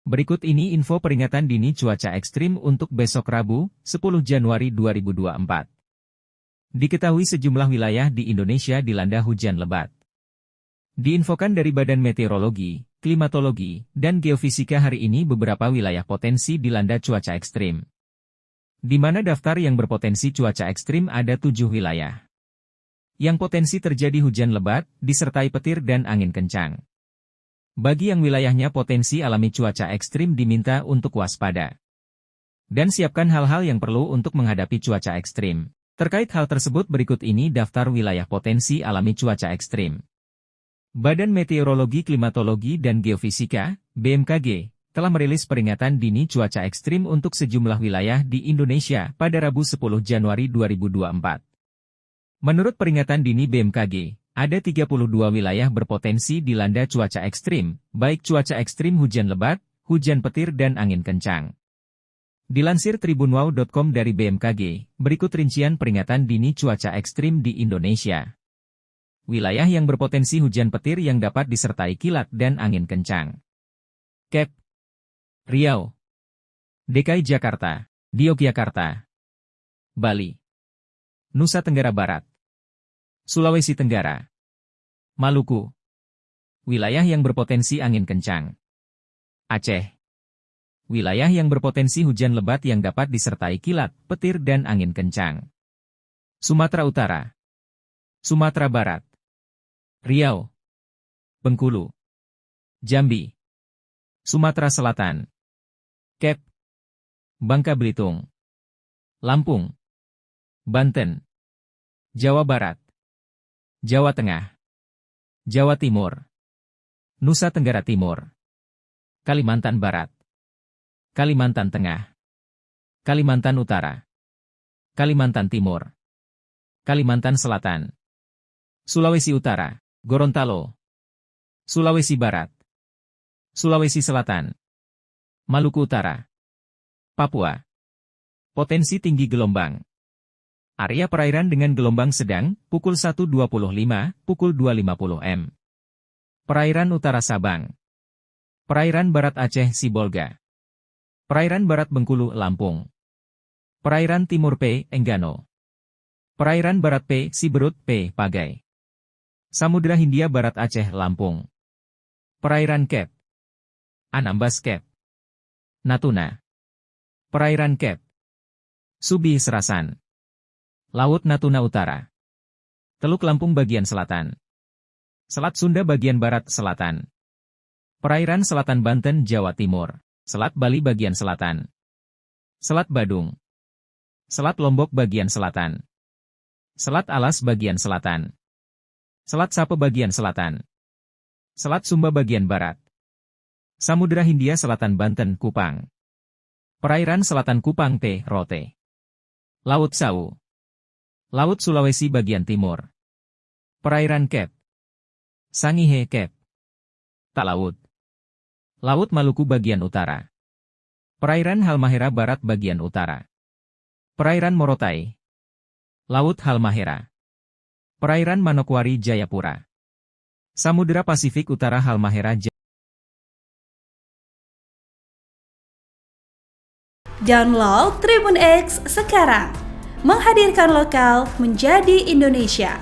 Berikut ini info peringatan dini cuaca ekstrim untuk besok Rabu, 10 Januari 2024. Diketahui sejumlah wilayah di Indonesia dilanda hujan lebat. Diinfokan dari Badan Meteorologi, Klimatologi, dan Geofisika hari ini beberapa wilayah potensi dilanda cuaca ekstrim. Di mana daftar yang berpotensi cuaca ekstrim ada 7 wilayah. Yang potensi terjadi hujan lebat, disertai petir dan angin kencang. Bagi yang wilayahnya potensi alami cuaca ekstrim diminta untuk waspada. Dan siapkan hal-hal yang perlu untuk menghadapi cuaca ekstrim. Terkait hal tersebut berikut ini daftar wilayah potensi alami cuaca ekstrim. Badan Meteorologi, Klimatologi, dan Geofisika, BMKG, telah merilis peringatan dini cuaca ekstrim untuk sejumlah wilayah di Indonesia pada Rabu 10 Januari 2024. Menurut peringatan dini BMKG, ada 32 wilayah berpotensi dilanda cuaca ekstrim, baik cuaca ekstrim hujan lebat, hujan petir dan angin kencang. Dilansir tribunwow.com dari BMKG, berikut rincian peringatan dini cuaca ekstrim di Indonesia. Wilayah yang berpotensi hujan petir yang dapat disertai kilat dan angin kencang. Kep, Riau, DKI Jakarta, Yogyakarta, Bali, Nusa Tenggara Barat, Sulawesi Tenggara, Maluku. Wilayah yang berpotensi angin kencang. Aceh. Wilayah yang berpotensi hujan lebat yang dapat disertai kilat, petir dan angin kencang. Sumatera Utara, Sumatera Barat, Riau, Bengkulu, Jambi, Sumatera Selatan, Kep, Bangka Belitung, Lampung, Banten, Jawa Barat, Jawa Tengah, Jawa Timur, Nusa Tenggara Timur, Kalimantan Barat, Kalimantan Tengah, Kalimantan Utara, Kalimantan Timur, Kalimantan Selatan, Sulawesi Utara, Gorontalo, Sulawesi Barat, Sulawesi Selatan, Maluku Utara, Papua. Potensi tinggi gelombang. Area perairan dengan gelombang sedang, pukul 1.25, pukul 2.50 m. Perairan Utara Sabang. Perairan Barat Aceh Sibolga. Perairan Barat Bengkulu Lampung. Perairan Timur P. Enggano. Perairan Barat P. Siberut P. Pagai. Samudra Hindia Barat Aceh Lampung. Perairan Kep, Anambas Kep, Natuna. Perairan Kep, Subi Serasan. Laut Natuna Utara. Teluk Lampung bagian selatan. Selat Sunda bagian barat selatan. Perairan Selatan Banten Jawa Timur. Selat Bali bagian selatan. Selat Badung. Selat Lombok bagian selatan. Selat Alas bagian selatan. Selat Sape bagian selatan. Selat Sumba bagian barat. Samudra Hindia Selatan Banten Kupang. Perairan Selatan Kupang T. Rote. Laut Sau. Laut Sulawesi bagian timur. Perairan Kep, Sangihe Kep, Talaut. Laut Maluku bagian utara. Perairan Halmahera Barat bagian utara. Perairan Morotai. Laut Halmahera. Perairan Manokwari Jayapura. Samudra Pasifik Utara Halmahera Jayapura. Download Tribun X sekarang. Menghadirkan lokal menjadi Indonesia.